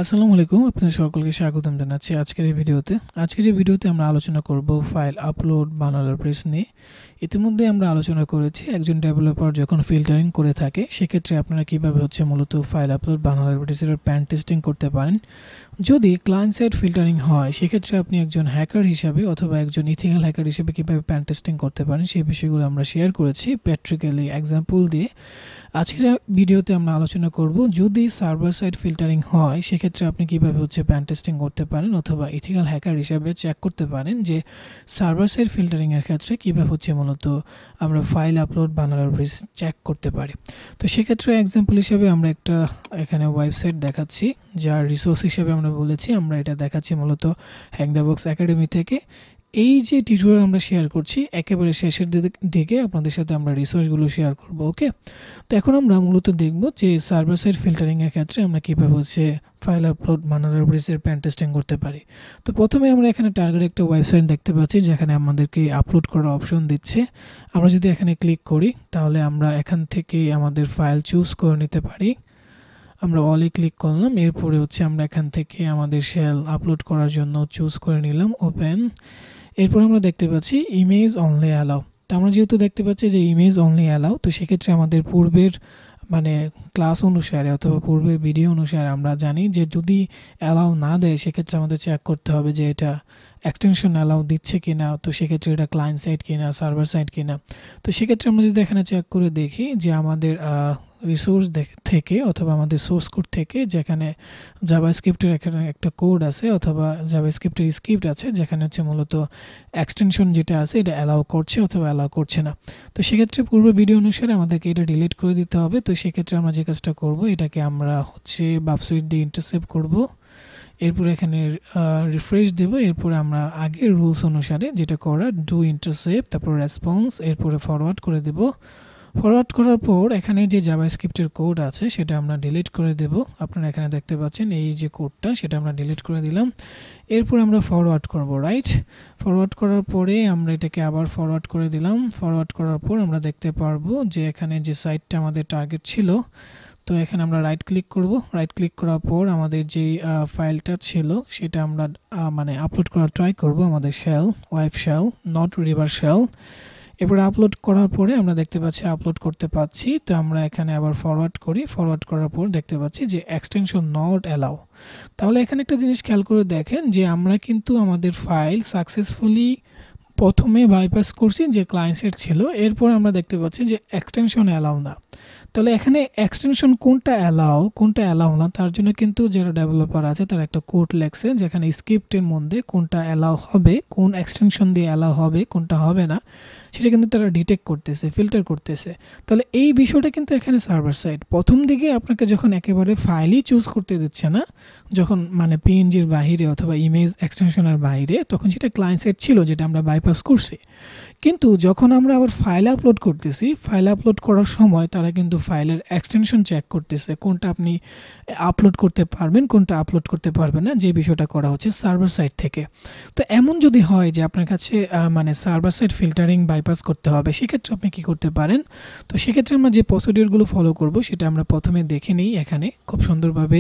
আসসালামু আলাইকুম আপনাদের সকলকে স্বাগতম জানাচ্ছি আজকের এই ভিডিওতে আমরা আলোচনা করব ফাইল আপলোড ভালনারেবিলিটিস নিয়ে। ইতিমধ্যে আমরা আলোচনা করেছি একজন ডেভেলপার যখন ফিল্টারিং করে থাকে সেক্ষেত্রে আপনারা কিভাবে মূলত ফাইল আপলোড ভালনারেবিলিটিস এর প্যান টেস্টিং করতে পারেন। যদি ক্লায়েন্ট সাইড ফিল্টারিং হয় সেক্ষেত্রে আপনি একজন হ্যাকার হিসাবে অথবা একজন ইথিক্যাল হ্যাকার হিসেবে কিভাবে প্যান টেস্টিং করতে পারেন সেই বিষয়গুলো আমরা শেয়ার করেছি প্র্যাকটিক্যালি এক্সাম্পল দিয়ে। আজকের ভিডিওতে আমরা আলোচনা করব যদি সার্ভার সাইড ফিল্টারিং হয় সেক্ষেত্রে আপনি কিভাবে প্যান টেস্টিং করতে পারেন অথবা ইথিক্যাল হ্যাকার হিসেবে চেক করতে পারেন যে সার্ভার সাইড ফিল্টারিং এর ক্ষেত্রে কিভাবে মূলত আমরা ফাইল আপলোড ভালনারেবিলিটিস চেক করতে পারি। তো সেক্ষেত্রে এক্সাম্পল হিসেবে আমরা একটা এখানে ওয়েবসাইট দেখাচ্ছি যার রিসোর্স হিসেবে আমরা বলেছি আমরা এটা দেখাচ্ছি মূলত হ্যাক দ্য বক্স একাডেমি থেকে। এই যে টিউটোরিয়াল আমরা শেয়ার করছি একেবারে শেষের দিকে আপনাদের সাথে আমরা রিসোর্সগুলো শেয়ার করব। ওকে, তো এখন আমরা মূলত দেখব যে সার্ভার সাইড ফিল্টারিং এর ক্ষেত্রে আমরা কিভাবে ফাইল আপলোড ভালনারেবিলিটিস এর প্যান টেস্টিং করতে পারি। তো প্রথমে আমরা এখানে টার্গেট একটা ওয়েবসাইট দেখতে পাচ্ছি যেখানে আমাদেরকে আপলোড করার অপশন দিচ্ছে। আমরা যদি এখানে ক্লিক করি তাহলে আমরা এখান থেকে আমাদের ফাইল চুজ করে নিতে পারি। আমরা অলে ক্লিক করলাম, এরপরে আমরা এখান থেকে আমাদের শেল আপলোড করার জন্য চুজ করে নিলাম ওপেন। এরপর আমরা দেখতে পাচ্ছি ইমেজ অনলি অ্যালাউ। তো আমরা যেহেতু দেখতে পাচ্ছি যে ইমেজ অনলি অ্যালাউ, তো সেক্ষেত্রে আমাদের পূর্বের ক্লাস অনুসারে অথবা পূর্বের ভিডিও অনুসারে আমরা জানি যে যদি অ্যালাউ না দেয় সেক্ষেত্রে আমাদের চেক করতে হবে যে এটা এক্সটেনশন অ্যালাউ দিচ্ছে কিনা, তো সেক্ষেত্রে এটা ক্লায়েন্ট সাইড কিনা সার্ভার সাইড কিনা। তো সেক্ষেত্রে আমরা যদি এখানে চেক করে দেখি যে আমাদের রিসোর্স থেকে অথবা আমাদের সোর্স কোড থেকে যেখানে জাভাস্ক্রিপ্টের এখানে একটা কোড আছে অথবা জাভাস্ক্রিপ্টের স্ক্রিপ্ট আছে যেখানে মূলত এক্সটেনশন যেটা আছে এটা অ্যালাউ করছে অথবা অ্যালাউ করছে না। তো সেক্ষেত্রে পূর্ব ভিডিও অনুসারে আমাদেরকে এটা ডিলিট করে দিতে হবে। তো সেক্ষেত্রে আমরা যে কাজটা করব এটাকে আমরা বাফসুইট দিয়ে ইন্টারসেপ্ট করব। এরপর এখানে রিফ্রেশ দেব। এরপরে আমরা আগের রুলস অনুসারে যেটা করা ডু ইন্টারসেপ্ট, তারপর রেসপন্স, এরপরে ফরওয়ার্ড করে দেব। ফরওয়ার্ড করার পর এখানে যে জাভাস্ক্রিপ্টের কোড আছে সেটা আমরা ডিলিট করে দেব। আপনারা এখানে দেখতে পাচ্ছেন এই যে কোডটা সেটা আমরা ডিলিট করে দিলাম। এরপর আমরা ফরওয়ার্ড করব, রাইট। ফরওয়ার্ড করার পরে আমরা এটাকে আবার ফরওয়ার্ড করে দিলাম। ফরওয়ার্ড করার পর আমরা দেখতে পারবো যে এখানে যে সাইটটা আমাদের টার্গেট ছিল, তো এখানে আমরা রাইট ক্লিক করব। রাইট ক্লিক করার পর আমাদের যে ফাইলটা ছিল সেটা আমরা আপলোড করার ট্রাই করব আমাদের shell web shell not reverse shell. এরপর আপলোড করার পরে আমরা দেখতে পাচ্ছি আপলোড করতে পাচ্ছি। তো আমরা এখানে আবার ফরওয়ার্ড করি। ফরওয়ার্ড করার পর দেখতে পাচ্ছি যে এক্সটেনশন নট অ্যালাউ। তাহলে এখানে একটা জিনিস খেয়াল করে দেখেন যে আমরা কিন্তু আমাদের ফাইল সাকসেসফুলি প্রথমে বাইপাস করছি যে ক্লায়েন্ট সাইড ছিল, এরপর আমরা দেখতে পাচ্ছি যে এক্সটেনশন অ্যালাউ না। তাহলে এখানে এক্সটেনশন কোনটা অ্যালাউ না তার জন্য কিন্তু যারা ডেভেলপার আছে তারা একটা কোড লেখছে যেখানে স্ক্রিপ্টের মধ্যে কোনটা অ্যালাউ হবে, কোন এক্সটেনশন দিয়ে অ্যালাউ হবে কোনটা হবে না সেটা কিন্তু তারা ডিটেক্ট করতেছে, ফিল্টার করতেছে। তাহলে এই বিষয়টা কিন্তু এখানে সার্ভার সাইড প্রথম দিকে আপনাকে যখন একেবারে ফাইলই চুজ করতে দিচ্ছে না, যখন পিএনজির বাইরে অথবা ইমেজ এক্সটেনশনের বাইরে, তখন সেটা ক্লায়েন্ট সাইড ছিল যেটা আমরা বাইপাস করছি। কিন্তু যখন আমরা আবার ফাইল আপলোড করতেছি, ফাইল আপলোড করার সময় তারা কিন্তু ফাইলের এক্সটেনশন চেক করতেছে কোনটা আপনি আপলোড করতে পারবেন কোনটা আপলোড করতে পারবেন না, যে বিষয়টা করা হচ্ছে সার্ভার সাইড থেকে। তো এমন যদি হয় যে আপনার কাছে সার্ভার সাইড ফিল্টারিং বাইপাস করতে হবে সেক্ষেত্রে আপনি কি করতে পারেন। তো সেক্ষেত্রে আমরা যে প্রসিডিউরগুলো ফলো করব সেটা আমরা প্রথমে দেখে নিই। এখানে খুব সুন্দরভাবে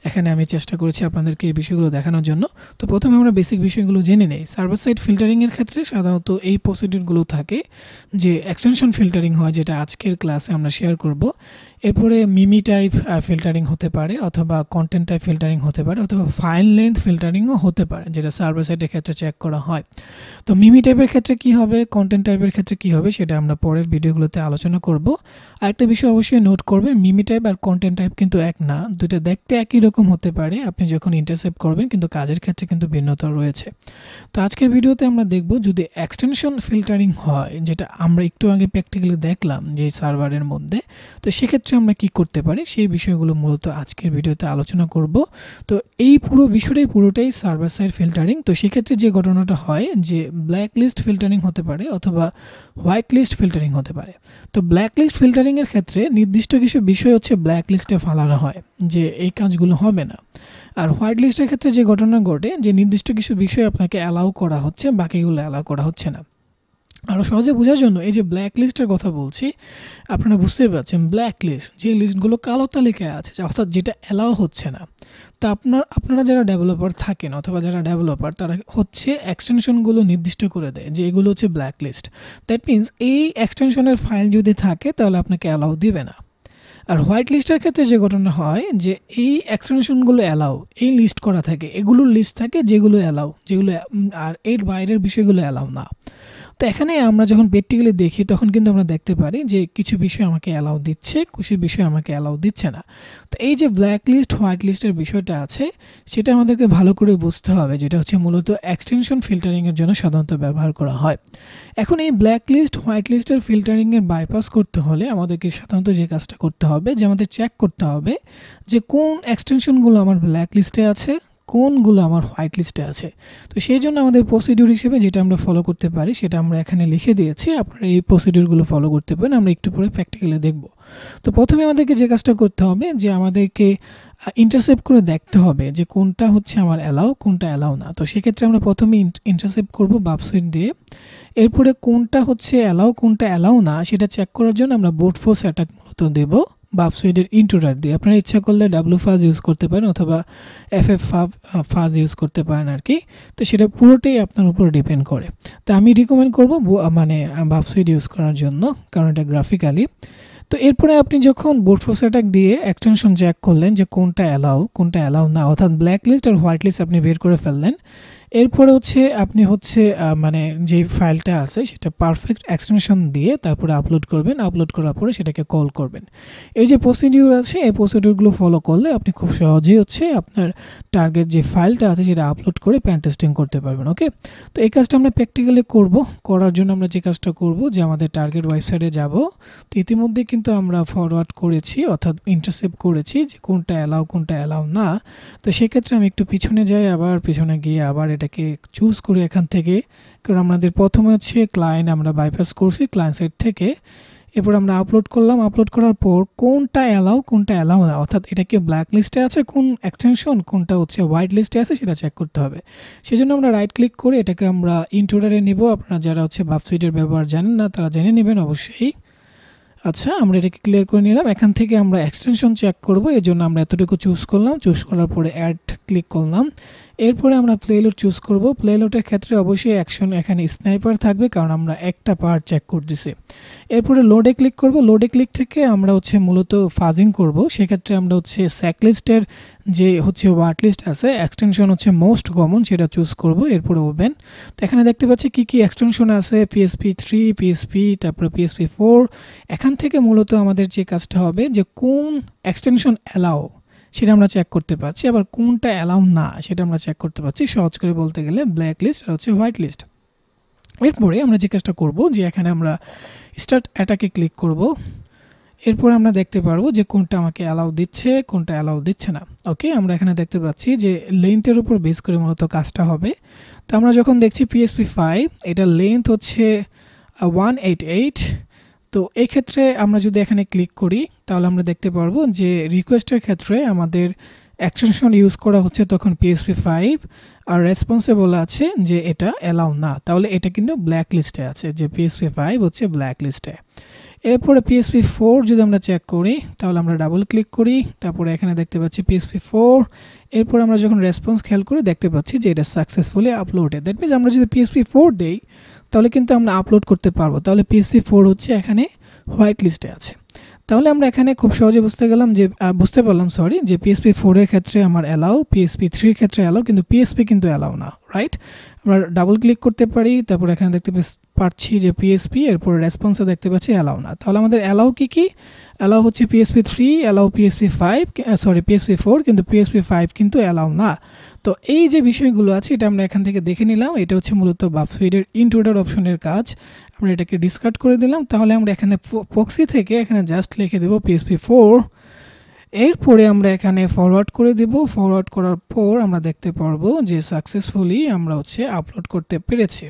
এখানে আমি চেষ্টা করেছি আপনাদেরকে এই বিষয়গুলো দেখানোর জন্য। তো প্রথমে আমরা বেসিক বিষয়গুলো জেনে নেই। সার্ভার সাইড ফিল্টারিং এর ক্ষেত্রে সাধারণত এই প্রসিডিউরগুলো থাকে যে এক্সটেনশন ফিল্টারিং হয় যেটা আজকের ক্লাসে আমরা শেয়ার করব। এরপরে মিমি টাইপ ফিল্টারিং হতে পারে অথবা কন্টেন্ট টাইপ ফিল্টারিং হতে পারে অথবা ফাইল লেন্থ ফিল্টারিংও হতে পারে যেটা সার্ভার সাইডের ক্ষেত্রে চেক করা হয়। তো মিমি টাইপের ক্ষেত্রে কি হবে, কন্টেন্ট টাইপের ক্ষেত্রে কি হবে সেটা আমরা পরের ভিডিওগুলোতে আলোচনা করব। আর একটা বিষয় অবশ্যই নোট করবেন, মিমি টাইপ আর কন্টেন্ট টাইপ কিন্তু এক না, দুটো দেখতে একই রকম হতে পারে আপনি যখন ইন্টারসেপ্ট করবেন, কিন্তু কাজের ক্ষেত্রে কিন্তু ভিন্নতা রয়েছে। তো আজকের ভিডিওতে আমরা দেখব যদি এক্সটেনশন ফিল্টারিং হয় যেটা আমরা একটু আগে প্র্যাকটিক্যালি দেখলাম যে সার্ভারের মধ্যে, তো সেক্ষেত্রে আমরা কি করতে পারি সেই বিষয়গুলো মূলত আজকের ভিডিওতে আলোচনা করব। তো এই পুরো বিষয়টাই পুরোটাই সার্ভার সাইড ফিল্টারিং। তো সেক্ষেত্রে যে ঘটনাটা হয় যে ব্ল্যাক লিস্ট ফিল্টারিং হতে পারে অথবা হোয়াইট লিস্ট ফিল্টারিং হতে পারে। তো ব্ল্যাক লিস্ট ফিল্টারিং এর ক্ষেত্রে নির্দিষ্ট কিছু বিষয় ব্ল্যাক লিস্টে ফালানো হয় যে এই কাজগুলো হবে না। আর হোয়াইট লিস্টের ক্ষেত্রে যে ঘটনা ঘটে যে নির্দিষ্ট কিছু বিষয় আপনাকে অ্যালাউ করা হচ্ছে, বাকিগুলো অ্যালাউ করা হচ্ছে না। আরও সহজে বোঝার জন্য এই যে ব্ল্যাক লিস্টের কথা বলছি, আপনারা বুঝতেই পারছেন ব্ল্যাক লিস্ট যে লিস্টগুলো কালো তালিকায় আছে, অর্থাৎ যেটা অ্যালাও হচ্ছে না। তা আপনারা যারা ডেভেলপার থাকেন অথবা যারা ডেভেলপার তারা হচ্ছে এক্সটেনশনগুলো নির্দিষ্ট করে দেয় যে এগুলো হচ্ছে ব্ল্যাক লিস্ট। দ্যাট মিনস এই এক্সটেনশনের ফাইল যদি থাকে তাহলে আপনাকে অ্যালাউ দিবে না। আর হোয়াইট লিস্টের ক্ষেত্রে যে ঘটনা হয় যে এই এক্সটেনশনগুলো অ্যালাউ, এই লিস্ট করা থাকে, এগুলোর লিস্ট থাকে যেগুলো অ্যালাউ, যেগুলো আর এর বাইরের বিষয়গুলো অ্যালাউ না। তো এখানে আমরা যখন প্র্যাকটিক্যালি দেখি তখন কিন্তু আমরা দেখতে পারি যে কিছু বিষয় আমাকে অ্যালাউ দিচ্ছে, কিছু বিষয় আমাকে অ্যালাউ দিচ্ছে না। তো এই যে ব্ল্যাক লিস্ট হোয়াইট লিস্টের বিষয়টা আছে সেটা আমাদেরকে ভালো করে বুঝতে হবে, যেটা হচ্ছে মূলত এক্সটেনশন ফিল্টারিংয়ের জন্য সাধারণত ব্যবহার করা হয়। এখন এই ব্ল্যাক লিস্ট হোয়াইট লিস্টের ফিল্টারিংয়ের বাইপাস করতে হলে আমাদেরকে সাধারণত যে কাজটা করতে হবে যে আমাদের চেক করতে হবে যে কোন এক্সটেনশনগুলো আমার ব্ল্যাক লিস্টে আছে, কোনগুলো আমার হোয়াইট লিস্টে আছে। তো সেই জন্য আমাদের প্রসিডিউর হিসেবে যেটা আমরা ফলো করতে পারি সেটা আমরা এখানে লিখে দিয়েছি, আপনারা এই প্রসিডিউরগুলো ফলো করতে পারেন, আমরা একটু পরে প্র্যাকটিক্যালি দেখব। তো প্রথমে আমাদেরকে যে কাজটা করতে হবে যে আমাদেরকে ইন্টারসেপ্ট করে দেখতে হবে যে কোনটা হচ্ছে আমার অ্যালাউ, কোনটা অ্যালাউ না। তো সেক্ষেত্রে আমরা প্রথমে ইন্টারসেপ্ট করবো বাফসুইট দিয়ে, এরপরে কোনটা হচ্ছে অ্যালাউ কোনটা অ্যালাউ না সেটা চেক করার জন্য আমরা ব্রুট ফোর্স অ্যাটাক মূলত দেবো বাফসুইটের ইন্ট্রোডার দিয়ে। আপনারা ইচ্ছা করলে WFuzz ইউজ করতে পারেন অথবা FFFuzz ইউজ করতে পারেন আর কি। তো সেটা পুরোটাই আপনার উপর ডিপেন্ড করে। তো আমি রিকমেন্ড করবো মানে বাফসুইট ইউজ করার জন্য, কারণ এটা গ্রাফিক্যালি। তো এরপরে আপনি যখন ব্রুট ফোর্স অ্যাটাক দিয়ে এক্সটেনশন চেক করলেন যে কোনটা অ্যালাউ না, অর্থাৎ ব্ল্যাক লিস্ট আর হোয়াইট লিস্ট আপনি বের করে ফেললেন, এরপরে হচ্ছে আপনি হচ্ছে মানে যে ফাইলটা আছে সেটা পারফেক্ট এক্সটেনশন দিয়ে তারপরে আপলোড করবেন, আপলোড করার পরে সেটাকে কল করবেন। এই যে প্রসিডিউর আছে এই প্রসিডিউরগুলো ফলো করলে আপনি খুব সহজেই হচ্ছে আপনার টার্গেট যে ফাইলটা আছে সেটা আপলোড করে পেন টেস্টিং করতে পারবেন। ওকে, তো এই কাজটা আমরা প্র্যাকটিক্যালি করার জন্য আমরা যে কাজটা করব যে আমাদের টার্গেট ওয়েবসাইটে যাব। তো ইতিমধ্যে কিন্তু আমরা ফরওয়ার্ড করেছি অর্থাৎ ইন্টারসেপ্ট করেছি যে কোনটা অ্যালাউ না। তো সেক্ষেত্রে আমি একটু পিছনে যাই, আবার পিছনে গিয়ে আবার এটাকে চুজ করি এখান থেকে, কারণ আমাদের প্রথমে হচ্ছে ক্লায়েন্ট আমরা বাইপাস করছি ক্লায়েন্ট সাইড থেকে। এরপর আমরা আপলোড করলাম, আপলোড করার পর কোনটা অ্যালাউ না, অর্থাৎ এটা কি ব্ল্যাক লিস্টে আছে কোন এক্সটেনশন, কোনটা হচ্ছে হোয়াইট লিস্টে আছে সেটা চেক করতে হবে। সেজন্য আমরা রাইট ক্লিক করে এটাকে আমরা ইন্ট্রোডারে নিব। আপনারা যারা হচ্ছে বাফসুইটের ব্যবহার জানেন না তারা জেনে নেবেন অবশ্যই। আচ্ছা, আমরা এটাকে ক্লিয়ার করে নিলাম। এখান থেকে আমরা এক্সটেনশন চেক করব, এর জন্য আমরা এতটুকু চুজ করলাম, চুজ করার পরে অ্যাড ক্লিক করলাম। এরপরে আমরা প্লেলোড চুজ করব। প্লেলোডের ক্ষেত্রে অবশ্যই অ্যাকশন এখানে স্নাইপার থাকবে কারণ আমরা একটা পার্ট চেক করতেছি। এরপরে লোডে ক্লিক করব। লোডে ক্লিক থেকে আমরা হচ্ছে মূলত ফাজিং করব। সেক্ষেত্রে আমরা হচ্ছে স্যাকলিস্টের যে হচ্ছে ওয়ার্ড লিস্ট আছে এক্সটেনশন হচ্ছে মোস্ট কমন সেটা চুজ করব। এরপরে ওপেন। তো এখানে দেখতে পাচ্ছি কি কি এক্সটেনশন আছে, PSP3, PSP, তারপরে PSP4। এখান থেকে মূলত আমাদের যে কাজটা হবে যে কোন এক্সটেনশন অ্যালাউ সেটা আমরা চেক করতে পারছি, আবার কোনটা অ্যালাউ না সেটা আমরা চেক করতে পারছি। সহজ করে বলতে গেলে ব্ল্যাক লিস্ট আর হচ্ছে হোয়াইট লিস্ট। এরপরে আমরা যে কাজটা করব যে এখানে আমরা স্টার্ট অ্যাটাকে ক্লিক করব। এরপর আমরা দেখতে পারবো যে কোনটা আমাকে অ্যালাউ দিচ্ছে কোনটা অ্যালাউ দিচ্ছে না। ওকে, আমরা এখানে দেখতে পাচ্ছি যে লেন্থের উপর বেস করে মূলত কাজটা হবে। তো আমরা যখন দেখছি PSP5 এটা লেন্থ হচ্ছে 188। তো এই ক্ষেত্রে আমরা যদি এখানে ক্লিক করি তাহলে আমরা দেখতে পারবো যে রিকোয়েস্টের ক্ষেত্রে আমাদের এক্সটেনশন ইউজ করা হচ্ছে তখন PSP5 আর রেসপন্সে বলা আছে যে এটা অ্যালাউ না, তাহলে এটা কিন্তু ব্ল্যাক লিস্টে আছে যে PSP5 হচ্ছে ব্ল্যাক লিস্টে। এরপরে PSP4 যদি আমরা চেক করি তাহলে আমরা ডাবল ক্লিক করি, তারপরে এখানে দেখতে পাচ্ছি PSP4। এরপর আমরা যখন রেসপন্স খেয়াল করে দেখতে পাচ্ছি যে এটা সাকসেসফুলি আপলোডেড। দ্যাট মিনস আমরা যদি PSP4 দেই তাহলে কিন্তু আমরা আপলোড করতে পারবো। তাহলে PSP4 হচ্ছে এখানে হোয়াইট লিস্টে আছে। তাহলে আমরা এখানে খুব সহজে বুঝতে পারলাম যে PSP4 এর ক্ষেত্রে আমার অ্যালাউ, PSP3 এর ক্ষেত্রে অ্যালাউ, কিন্তু PSP কিন্তু অ্যালাউ না, রাইট? আমরা ডাবল ক্লিক করতে পারি, তারপর এখানে দেখতে পাচ্ছি যে PSP, এরপর রেসপন্সে দেখতে পাচ্ছি অ্যালাউ না। তাহলে আমাদের অ্যালাউ কি অ্যালাউ হচ্ছে PSP3, অ্যালাউ PSP4, কিন্তু PSP5 কিন্তু অ্যালাউ না। তো এই যে বিষয়গুলো আছে এটা আমরা এখান থেকে দেখে নিলাম। এটা হচ্ছে মূলত বাফসুইটের ইন্ট্রোডার অপশনের কাজ। আমরা এটাকে ডিসকার্ড করে দিলাম। তাহলে আমরা এখানে প্রক্সি থেকে এখানে জাস্ট লিখে দেব PSP4। এরপরে আমরা এখানে ফরওয়ার্ড করে দেব। ফরওয়ার্ড করার পর আমরা দেখতে পারবো যে সাকসেসফুলি আমরা হচ্ছে আপলোড করতে পেরেছি।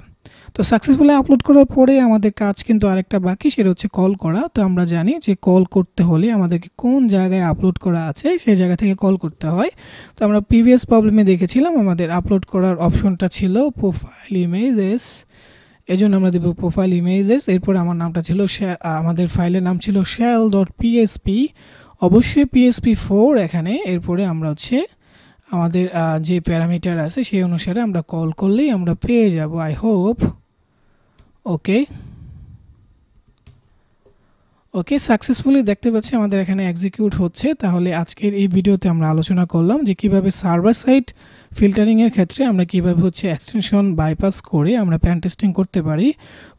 তো সাকসেসফুলি আপলোড করার পরে আমাদের কাজ কিন্তু আরেকটা বাকি, সেটা হচ্ছে কল করা। তো আমরা জানি যে কল করতে হলে আমাদেরকে কোন জায়গায় আপলোড করা আছে সেই জায়গা থেকে কল করতে হয়। তো আমরা প্রিভিয়াস প্রবলেমে দেখেছিলাম আমাদের আপলোড করার অপশনটা ছিল প্রোফাইল ইমেজেস, এজন্য আমরা দেব প্রোফাইল ইমেজেস। এরপর আমার নামটা ছিল আমাদের ফাইলের নাম ছিল shell.php, অবশ্যই php4 এখানে। এরপরে আমরা হচ্ছে আমাদের যে প্যারামিটার আছে সেই অনুসারে আমরা কল করলেই আমরা পেয়ে যাব। আই হোপ ওকে সাকসেসফুলি দেখতে পাচ্ছি আমাদের এখানে এক্সিকিউট হচ্ছে। তাহলে আজকের এই ভিডিওতে আমরা আলোচনা করলাম যে কিভাবে সার্ভার সাইড ফিল্টারিং এর ক্ষেত্রে আমরা কিভাবে হচ্ছে এক্সটেনশন বাইপাস করে আমরা প্যান টেস্টিং করতে পারি।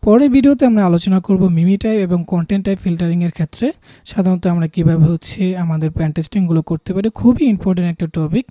পরের ভিডিওতে আমরা আলোচনা করব মিমি টাইপ এবং কন্টেন্ট টাইপ ফিল্টারিং এর ক্ষেত্রে সাধারণত আমরা কিভাবে হচ্ছে আমাদের প্যান টেস্টিং গুলো করতে পারি। খুবই ইম্পর্টেন্ট একটা টপিক।